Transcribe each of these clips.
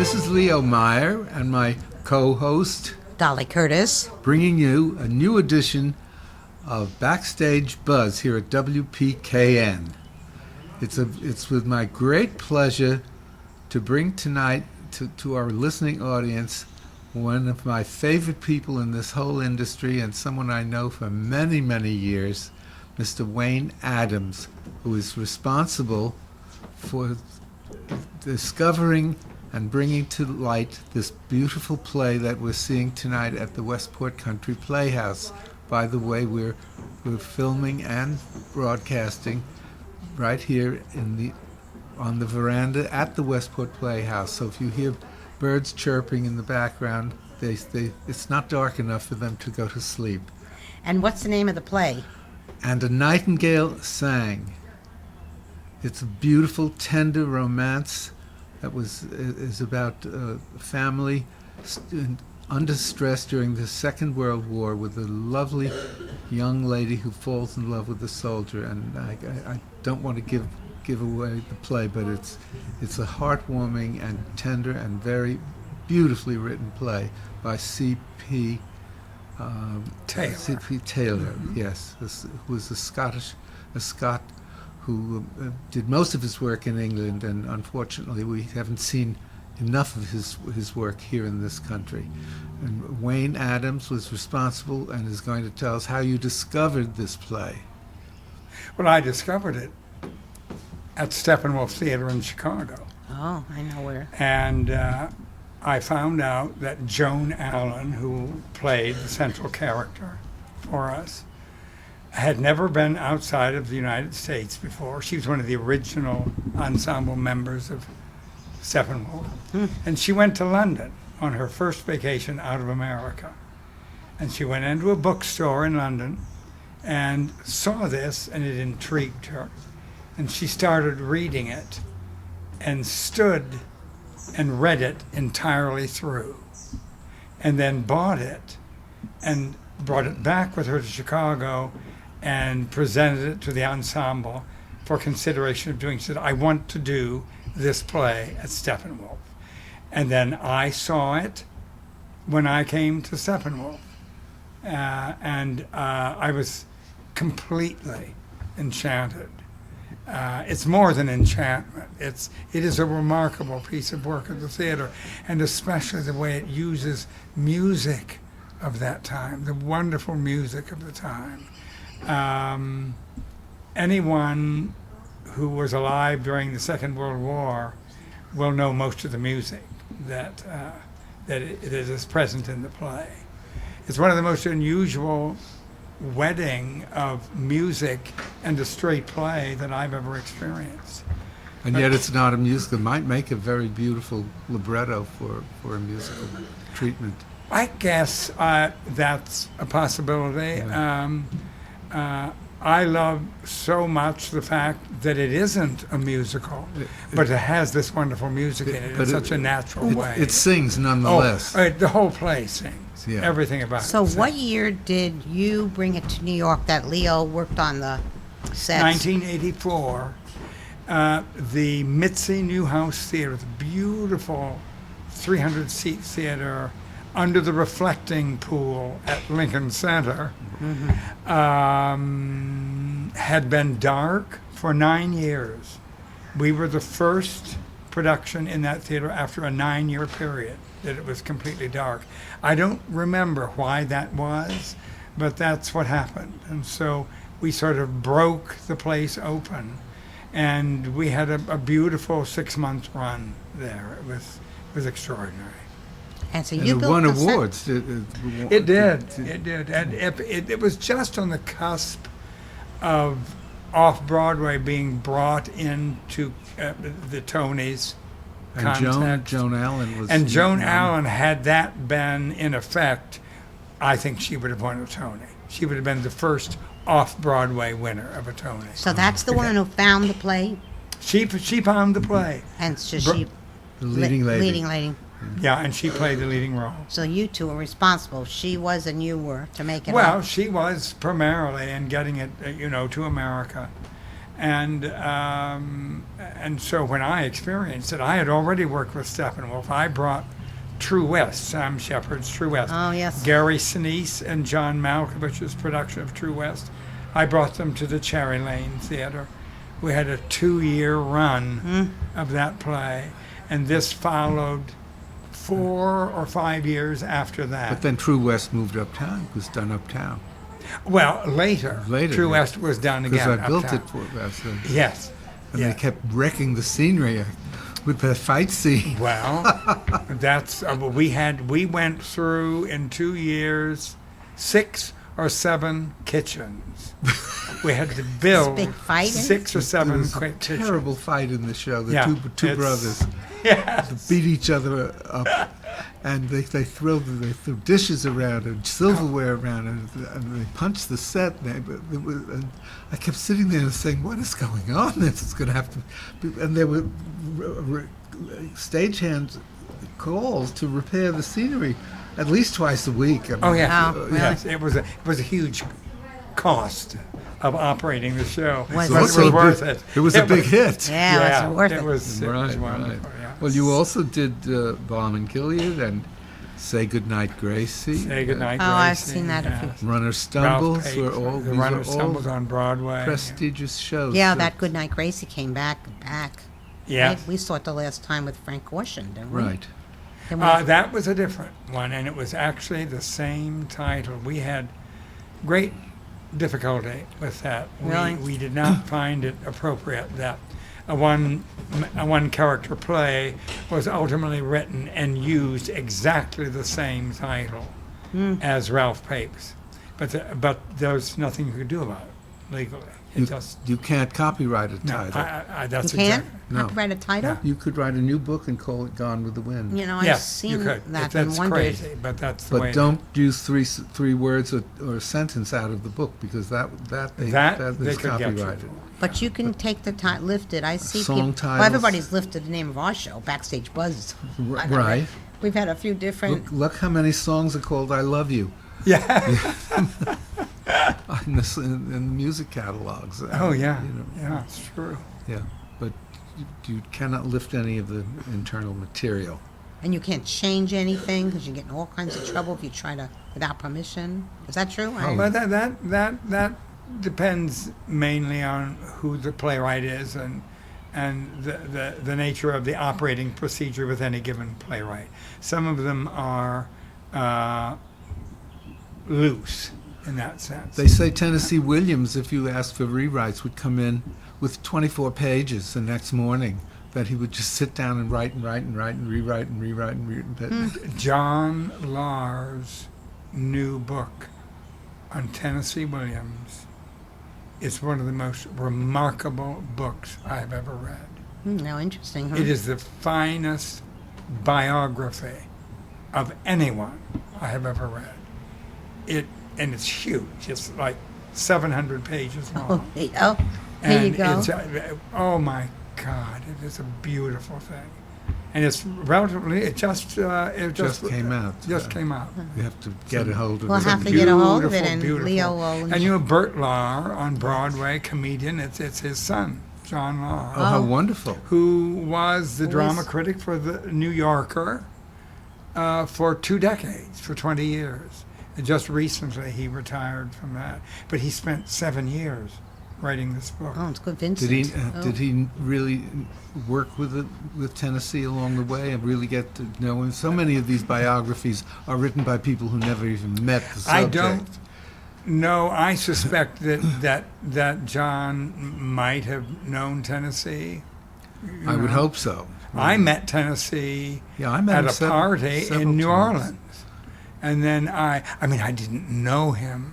This is Leo Meyer and my co-host, Dolly Curtis, bringing you a new edition of Backstagbuzz here at WPKN. It's with my great pleasure to bring tonight to our listening audience one of my favorite people in this whole industry and someone I know for many, many years, Mr. Wayne Adams, who is responsible for discovering and bringing to light this beautiful play that we're seeing tonight at the Westport Country Playhouse. By the way, we're filming and broadcasting right here on the veranda at the Westport Playhouse. So if you hear birds chirping in the background, it's not dark enough for them to go to sleep. And what's the name of the play? And a Nightingale Sang. It's a beautiful, tender romance that is about a family under stress during the Second World War with a lovely young lady who falls in love with a soldier. And I don't want to give away the play, but it's a heartwarming and tender and very beautifully written play by C.P. Taylor. C.P. Taylor, yes, who was a Scot who did most of his work in England, and unfortunately we haven't seen enough of his work here in this country. And Wayne Adams was responsible and is going to tell us how you discovered this play. Well, I discovered it at Steppenwolf Theater in Chicago. Oh, I know where. And I found out that Joan Allen, who played the central character for us, had never been outside of the United States before. She was one of the original ensemble members of Steppenwolf. And she went to London on her first vacation out of America. And she went into a bookstore in London and saw this, and it intrigued her. And she started reading it and stood and read it entirely through, and then bought it and brought it back with her to Chicago and presented it to the ensemble for consideration of doing. She said, I want to do this play at Steppenwolf. And then I saw it when I came to Steppenwolf. And I was completely enchanted. It's more than enchantment. It is a remarkable piece of work at the theater, and especially the way it uses music of that time, the wonderful music of the time. Anyone who was alive during the Second World War will know most of the music that is present in the play. It's one of the most unusual wedding of music and a straight play that I've ever experienced. And yet it's not a musical. It might make a very beautiful libretto for a musical treatment. I guess that's a possibility. Yeah. I love so much the fact that it isn't a musical, but it has this wonderful music in it in such a natural way. It sings nonetheless. The whole play sings. Yeah. Everything about it. So what year did you bring it to New York that Leo worked on the sets? 1984. The Mitzi Newhouse Theater, the beautiful 300-seat theater under the reflecting pool at Lincoln Center, had been dark for 9 years. We were the first production in that theater after a 9-year period that it was completely dark. I don't remember why that was, but that's what happened. And so we sort of broke the place open, and we had a beautiful 6-month run there. It was extraordinary. And so And you it built won the set. awards. It did. And it was just on the cusp of off-Broadway being brought into the Tonys And context. Joan Allen was. And Joan Allen, had that been in effect, I think she would have won a Tony. She would have been the first off-Broadway winner of a Tony. So that's the one who found the play? She found the play. And so she... The leading lady. Leading lady. Yeah, and she played the leading role. So you two were responsible. She was and you were to make it Well, up. she was primarily in getting it, to America. And so when I experienced it, I had already worked with Steppenwolf. I brought True West, Sam Shepard's True West. Oh, yes. Gary Sinise and John Malkovich's production of True West. I brought them to the Cherry Lane Theater. We had a 2-year run of that play, and this followed 4 or 5 years after that. But then True West moved uptown. It was done uptown. Well, later True yeah. West was done again. Because I built uptown. it for us. Yes. And Yeah. they kept wrecking the scenery with the fight scene. Well, that's we went through in 2 years 6 or 7 kitchens. We had to build big fighting? 6 or 7 There was a quick kitchens. terrible fight in the show. The Yeah, two it's- brothers Yes. beat each other up, and they threw dishes around and silverware around, and they punched the set. And I kept sitting there and saying, "What is going on? This is going to have to." And there were stagehands calls to repair the scenery at least twice a week. I mean, Oh yeah. Oh, really? Yes, it was a huge cost of operating the show. Was But it? it was worth it. It was a big hit. Yeah, it was worth it. It was Right. wonderful. Yeah. Well, you also did Bomb and Gilead and Say Goodnight, Gracie. Say Goodnight, Oh, I've Gracie, seen that a yeah. few. Runner Ralph Stumbles Pate, were all the these Runner are Stumbles all on Broadway. prestigious shows. Yeah, So- that Goodnight Gracie came back. Yeah. Right? We saw it the last time with Frank Gorshin, didn't we? Right. Then we- That was a different one, and it was actually the same title. We had great difficulty with that. Really? We did not find it appropriate that a one character play was ultimately written and used exactly the same title as Ralph Pape's, but there's nothing you could do about it legally. It just You can't copyright a no. title. That's you can't exactly. No. copyright a title? You could write a new book and call it Gone with the Wind. You know, I've Yes, seen you could. that That's and wondered. crazy, but that's the way. But don't use three words or a sentence out of the book, because that They is could get you copyrighted. for. But you can take the title, lift it. I see Song people. Well, titles. everybody's lifted the name of our show, Backstagbuzz. Right. We've had a few different. Look how many songs are called "I Love You" Yeah. in the music catalogs. Oh yeah. You know, Yeah, it's true. yeah. But you cannot lift any of the internal material. And you can't change anything because you get in all kinds of trouble if you try to without permission. Is that true? Oh. But that depends mainly on who the playwright is and the nature of the operating procedure with any given playwright. Some of them are loose in that sense. They say Tennessee Williams, if you ask for rewrites, would come in with 24 pages the next morning. That he would just sit down and write and write and write and rewrite and rewrite and rewrite. John Lahr's new book on Tennessee Williams is one of the most remarkable books I've ever read. Now interesting. Huh? It is the finest biography of anyone I have ever read. And it's huge. It's like 700 pages long. Oh, there you go. It's oh my God! It is a beautiful thing, and it's relatively. It just came out. Just came out. You have to get a hold of We'll it. have to get a hold of it, Beautiful, and beautiful. Leo will. And you know Bert Lahr on Broadway, comedian. It's his son, John Lahr, Oh, how wonderful. who was the Who drama is- critic for the New Yorker for 2 decades, for 20 years. And just recently he retired from that. But he spent 7 years writing this book. Oh, it's good, Did Vincent. he did he really work with Tennessee along the way and really get to know him? So many of these biographies are written by people who never even met the subject. I don't know. I suspect that John might have known Tennessee. I would hope so. I met Tennessee Yeah, I met at him a party several in New times. Orleans. And then I didn't know him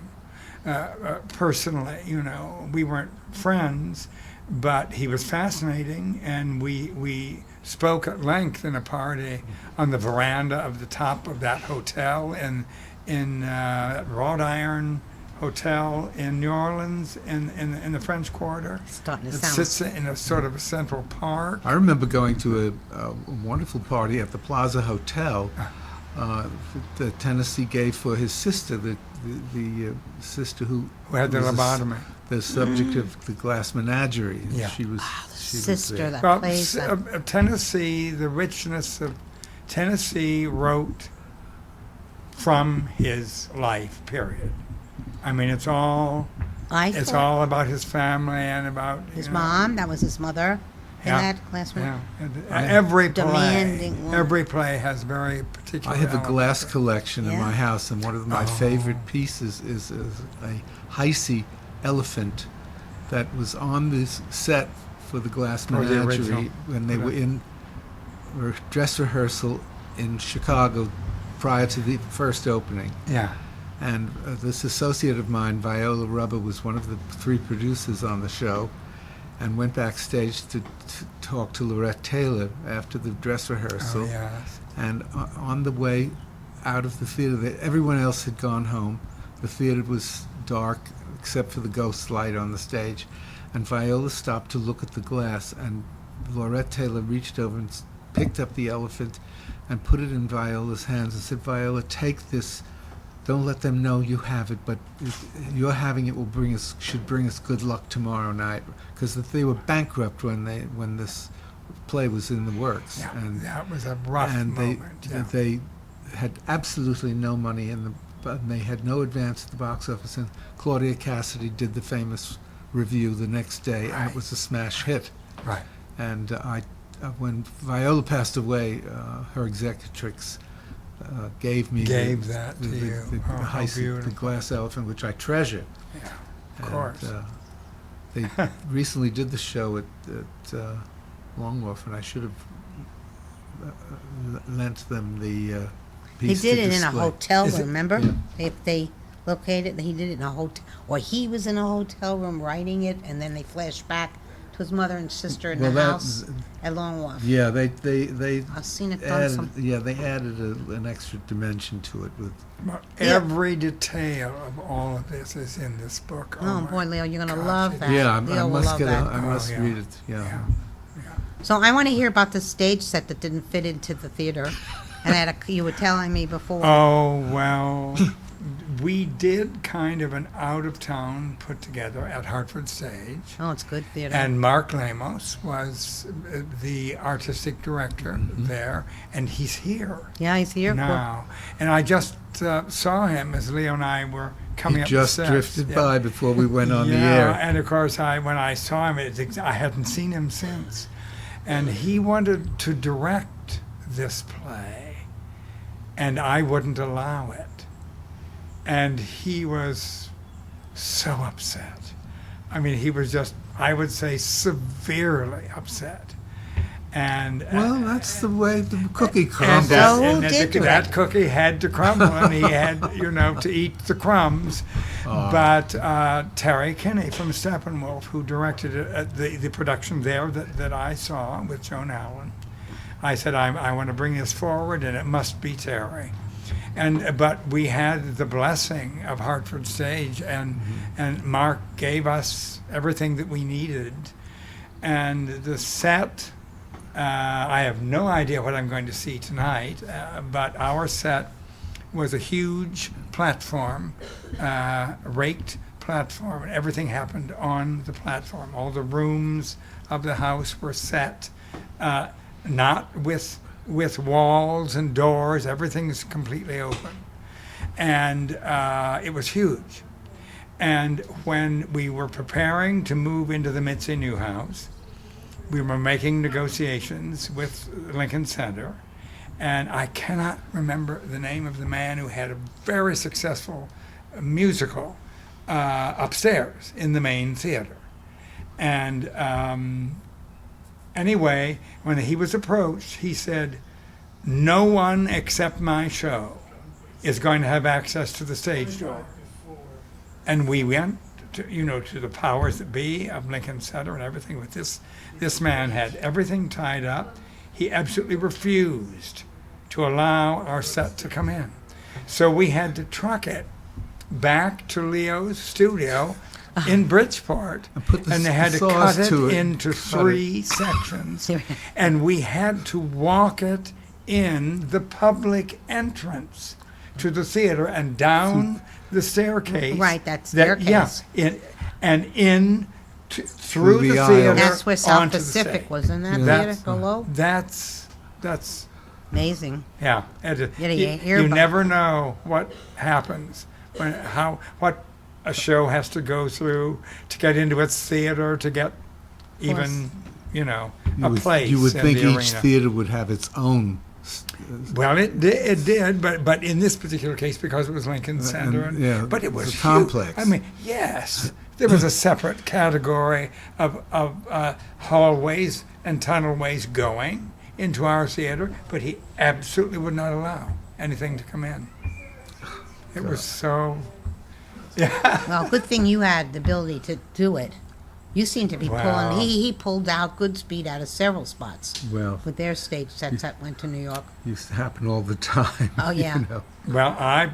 personally, you know. We weren't friends, but he was fascinating, and we spoke at length in a party on the veranda of the top of that hotel in Wrought Iron Hotel in New Orleans in the French Quarter. Starting to It sound. sits in a sort of a central park. I remember going to a wonderful party at the Plaza Hotel that Tennessee gave for his sister, the sister who Who had the was lobotomy. the subject of the Glass Menagerie. And Yeah. she was Sister there. that Well, plays them. Tennessee, the richness of Tennessee wrote from his life, period. I mean, it's all about his family and about His mom, that was his mother in Yeah. that classroom. Yeah, every Demanding woman. every play has very particular. I have a elements. glass collection in Yeah. my house, and one of my favorite pieces is a Heisey elephant that was on this set for the Glass For the original. Menagerie when they were in dress rehearsal in Chicago prior to the first opening. Yeah, And this associate of mine, Viola Rubber, was one of the 3 producers on the show, and went backstage to talk to Lorette Taylor after the dress rehearsal. oh yes, And on the way out of the theater, everyone else had gone home. The theater was dark except for the ghost light on the stage. And Viola stopped to look at the glass, and Lorette Taylor reached over and picked up the elephant and put it in Viola's hands and said, "Viola, take this. Don't let them know you have it, but your having it should bring us good luck tomorrow night," because they were bankrupt when this play was in the works. yeah, And that was a rough moment. Yeah. they had absolutely no money and they had no advance at the box office. And Claudia Cassidy did the famous review the next day, and Right. it was a smash hit. Right. And when Viola passed away, her executrix gave me Gave that to you. the Oh, how Heisey, the beautiful. glass elephant, which I treasure. Yeah, of And, course. they recently did the show at Long Wharf, and I should have lent them the They piece did to it in a display. hotel Is it- room, remember? Yeah. If they located, he did it in a hotel, or he was in a hotel room writing it, and then they flashed back to his mother and sister in Well, the that- house at Long Wharf. Yeah, they I've seen it done added, some. they added an extra dimension to it with. But Yeah. every detail of all of this is in this book. Oh, my boy, Leo, you're going to gosh, love it- that. Yeah, I Leo will must love get. that. I must yeah. read it. Yeah. Yeah. So I want to hear about the stage set that didn't fit into the theater, and you were telling me before. Oh, well, we did kind of an out-of-town put together at Hartford Stage. Oh, it's good theater. And Mark Lamos was the artistic director there, and he's here Yeah, he's here. now. And I just saw him as Leo and I were coming He up just the steps. drifted Yeah. by before we went on the Yeah, air. and of course, when I saw him, I hadn't seen him since. And he wanted to direct this play, and I wouldn't allow it. And he was so upset. I mean, he was just, I would say, severely upset. And Well, that's the way the cookie and crumbles. So and did that it. cookie had to crumble, and he had, to eat the crumbs. But Terry Kinney from Steppenwolf, who directed the production there that I saw with Joan Allen, I said, I want to bring this forward, and it must be Terry. But we had the blessing of Hartford Stage, and Mark gave us everything that we needed. And the set, I have no idea what I'm going to see tonight, but our set was a huge platform, raked platform, and everything happened on the platform. All the rooms of the house were set, not with walls and doors. Everything's completely open, and it was huge. And when we were preparing to move into the Mitzi new house, we were making negotiations with Lincoln Center, and I cannot remember the name of the man who had a very successful musical upstairs in the main theater. And anyway, when he was approached, he said, "No one except my show is going to have access to the stage door." And we went to the powers that be of Lincoln Center and everything. With this man had everything tied up. He absolutely refused to allow our set to come in. So we had to truck it back to Leo's studio in Bridgeport, and they had to cut it into 3 sections, and we had to walk it in the public entrance to the theater and down the staircase. Right, that staircase. and through the the aisle. theater That's where South onto the Pacific stage. was, in that Yeah. theater That's- below. That's Amazing. yeah. You never know what happens what a show has to go through to get into its theater, to get even a place. You would in think the each arena. theater would have its own. Well, it did, but in this particular case, because it was Lincoln Center, yeah, but it was a huge. complex. I mean, yes, there was a separate category of hallways and tunnelways going into our theater, but he absolutely would not allow anything to come in. It was so. Yeah. Well, good thing you had the ability to do it. You seem to be Wow. pulling. He pulled out good speed out of several spots Well, with their stage sets that went to New York. used to happen all the time. Oh, yeah. You know. Well, I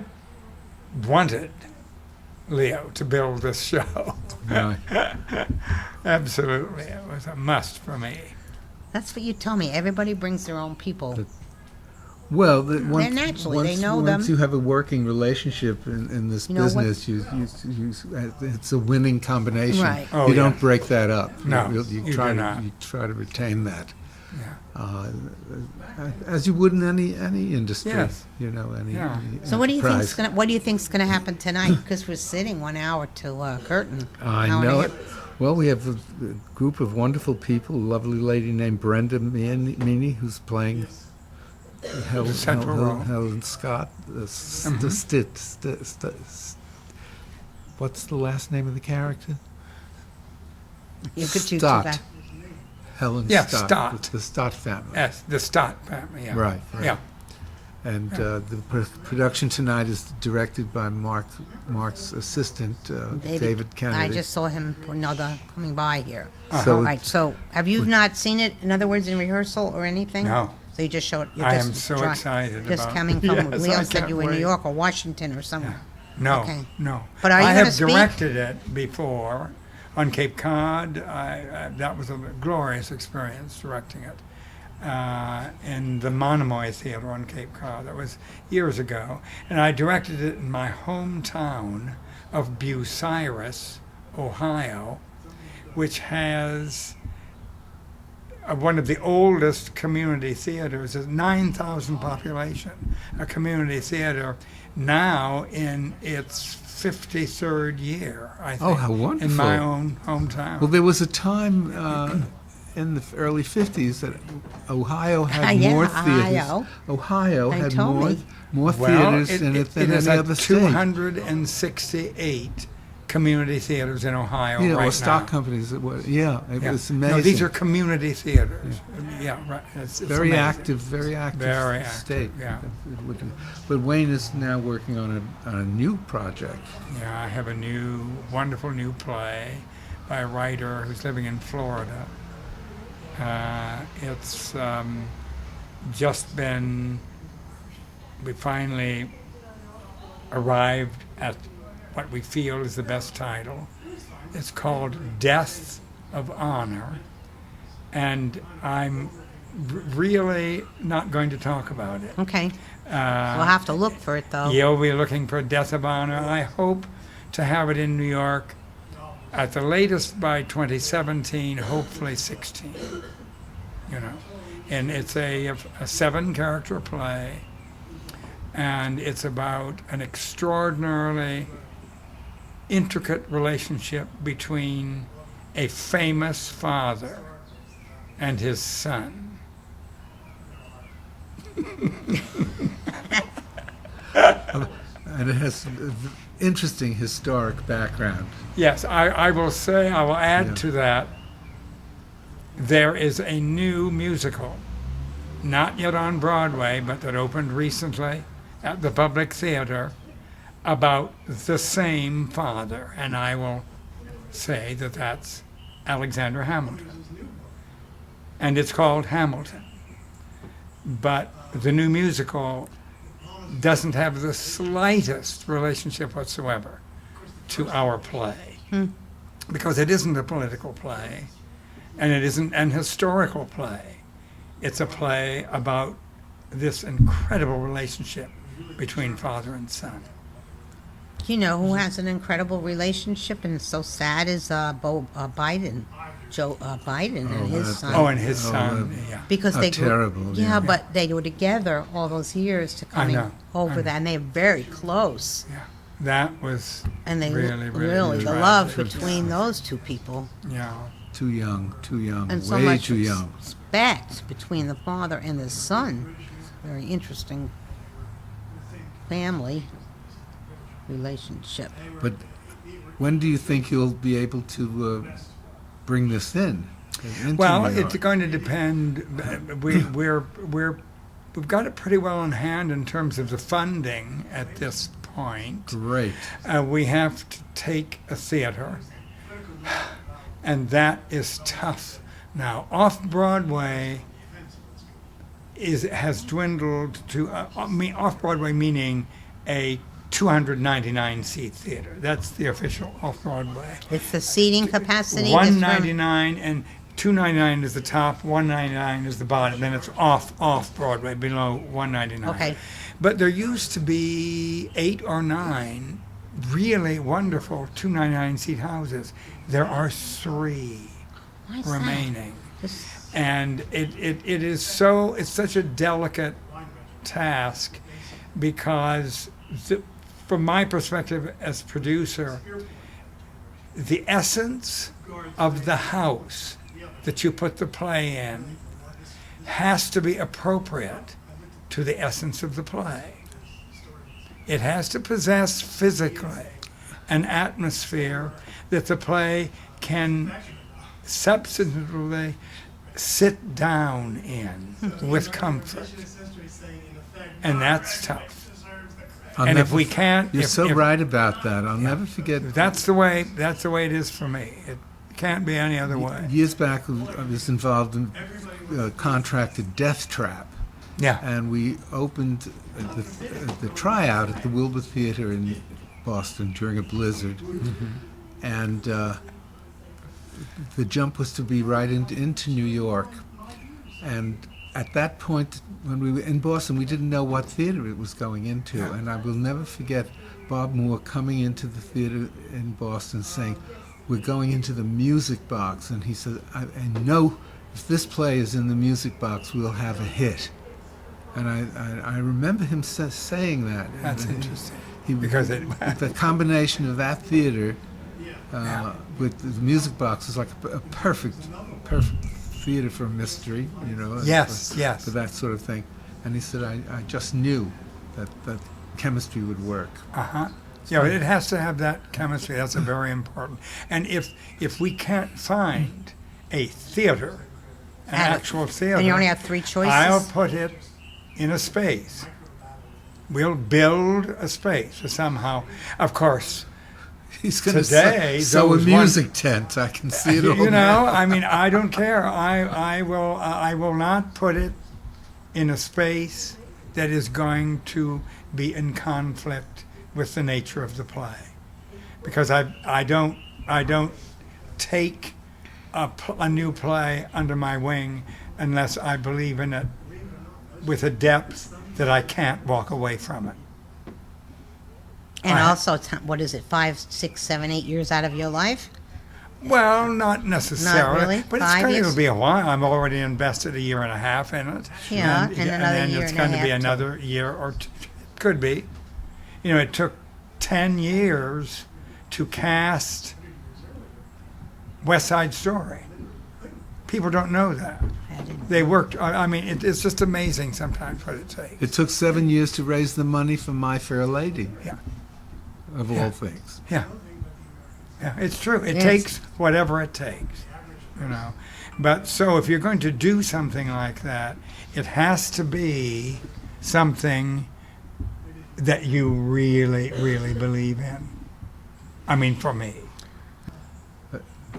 wanted Leo to build this show. Right. Absolutely, it was a must for me. That's what you tell me. Everybody brings their own people. Well, naturally, they know once them. you have a working relationship in this You know what- business, it's a winning combination. Right. Oh, you yeah. don't break that up. No, you you try do to not. you try to retain that, Yeah. as you would in any industry. Yes. Any. Yeah. any So what do you enterprise. think's gonna happen tonight? Because we're sitting 1 hour till curtain. I Hour and a know half. it. Well, we have a group of wonderful people. A lovely lady named Brenda Meany, who's playing central role. Helen Scott. What's the last name of the character? You could choose Stott. that. Helen Yeah, Stott. Stott. The Stott family. Yes, the Stott family. Yeah. Right. Yeah. And the production tonight is directed by Mark's assistant, David Kennedy. I just saw him coming by here. So All right. So have you not seen it? In other words, in rehearsal or anything? No. So you just showed. You're I just am so try- excited Just about coming it. from. Yes, Leo I said can't you were in New wait. York or Washington or somewhere. No, Okay. no. But are you I gonna have speak? directed it before on Cape Cod. That was a glorious experience directing it in the Monomoy Theater on Cape Cod. That was years ago, and I directed it in my hometown of Bucyrus, Ohio, which has one of the oldest community theaters. It's 9,000 population, a community theater now in its 53rd year, I think. Oh, how wonderful. In my own hometown. Well, there was a time in the early 50s that Ohio had Yeah, more Ohio. theaters. Ohio They had told more me. more Well, theaters in it than it any is other at state. 268 community theaters in Ohio Yeah, right or stock now. companies. It was Yeah. was amazing. No, these are community theaters. Yeah, right. It's very amazing. active, very active Very active, state. yeah. But Wayne is now working on a new project. Yeah, I have a wonderful new play by a writer who's living in Florida. It's just been, we finally arrived at what we feel is the best title. It's called Death of Honor, and I'm really not going to talk about it. Okay. We'll have to look for it though. You'll be looking for Death of Honor. I hope to have it in New York at the latest by 2017, hopefully 16. And it's a 7-character play, and it's about an extraordinarily intricate relationship between a famous father and his son. And it has an interesting historic background. Yes, I will add Yeah. to that, there is a new musical, not yet on Broadway, but that opened recently at the Public Theater, about the same father. And I will say that that's Alexander Hamilton. And it's called Hamilton. But the new musical doesn't have the slightest relationship whatsoever to our play. Because it isn't a political play, and it isn't an historical play. It's a play about this incredible relationship between father and son. You know who has an incredible relationship and is so sad is Biden, Joe Biden and his son. Oh, and his son. Yeah. Because How they terrible, yeah, yeah. but they were together all those years to coming know, over that, and they're very close. Yeah. That was And they really, really the tragic. love between those two people, Yeah. Too young, and so way much too young. respect between the father and the son. Very interesting family relationship. But when do you think you'll be able to bring this in? Into Well, New it's York? going to depend. We've got it pretty well in hand in terms of the funding at this point. Great. We have to take a theater, and that is tough. Now, off Broadway has dwindled to off Broadway meaning a 299 seat theater. That's the official off Broadway. It's the seating capacity. 199 and 299 is the top, 199 is the bottom. Then it's off Broadway below 199. Okay. But there used to be 8 or 9 really wonderful 299 seat houses. There are 3 Why is that? remaining. This- And it's such a delicate task because from my perspective as producer, the essence of the house that you put the play in has to be appropriate to the essence of the play. It has to possess physically an atmosphere that the play can substantively sit down in with comfort. And that's tough. I'll And if never we f- can't, You're if- so if- right about that. I'll never forget. That's the way it is for me. It can't be any other way. Years back, I was involved in a contracted death trap. Yeah. And we opened the tryout at the Wilbur Theater in Boston during a blizzard. And the jump was to be right into New York. And at that point, when we were in Boston, we didn't know what theater it was going into. And I will never forget Bob Moore coming into the theater in Boston saying, "We're going into the music box." And he said, I know if this play is in the music box, we'll have a hit. And I remember him saying that. That's And interesting. Because the combination of that theater with the music box is like a perfect theater for mystery, you know. Yes, for, yes. For that sort of thing. And he said, I just knew that chemistry would work. Uh-huh. Yeah, it has to have that chemistry. That's a very important. And if we can't find a theater, an actual theater, And you only have 3 choices. I'll put it in a space. We'll build a space somehow. Of course, He's going to today, sew a those music tent. I can see it all. you know, now. I mean, I don't care. I will not put it in a space that is going to be in conflict with the nature of the play, because I don't take a new play under my wing unless I believe in it with a depth that I can't walk away from it. And I- also, what is it, 5, 6, 7, 8 years out of your life? Well, not necessarily. really? But 5 it's years? going to be a while. I'm already invested 1.5 years in it. Yeah, and another then year it's and a going to be half to- another year or two. Could be. You know, it took 10 years to cast West Side Story. People don't know that. I didn't- They worked. I mean, it's just amazing sometimes what it takes. It took 7 years to raise the money for My Fair Lady, Yeah. of Yeah. all things. Yeah. Yeah, it's true. It Yes. takes whatever it takes, you know. But so if you're going to do something like that, it has to be something that you really, really believe in. I mean, for me.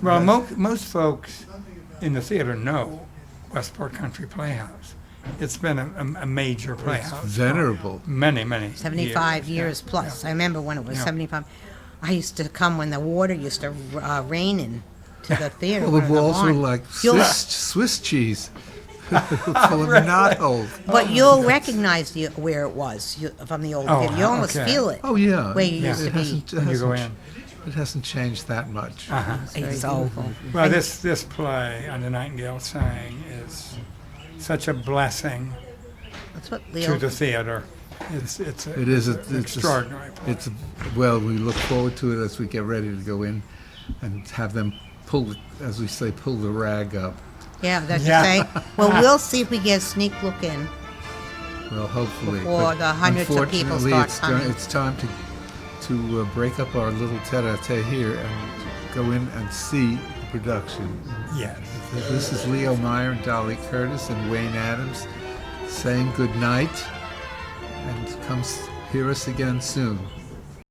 Well, most folks in the theater know Westport Country Playhouse. It's been a major playhouse. for Venerable. Many, many 75 years Yeah. plus. I remember when it was Yeah. 75. I used to come when the water used to rain into the theater. Well, the in the walls were barn. like You'll- Swiss cheese. full of knot holes. But you'll recognize where it was from the old Oh, video. You almost okay. feel it. Oh yeah, Where you Yeah. used to be. When you go in. It hasn't changed that much. Uh-huh. It's so cool. Well, this play on the Nightingale Sang is such a blessing That's what to Leo. the theater. It's It is. an extraordinary play. Well, we look forward to it as we get ready to go in, and have them pull, as we say, pull the rag up. Yeah, that's Yeah. you say. Well, we'll see if we get a sneak look in. Well, hopefully. Before But the hundreds of people unfortunately, start coming. it's time to break up our little tete-a-tete here and go in and see the production. Yes. This is Leo Meyer and Dolly Curtis and Wayne Adams saying good night, and come hear us again soon.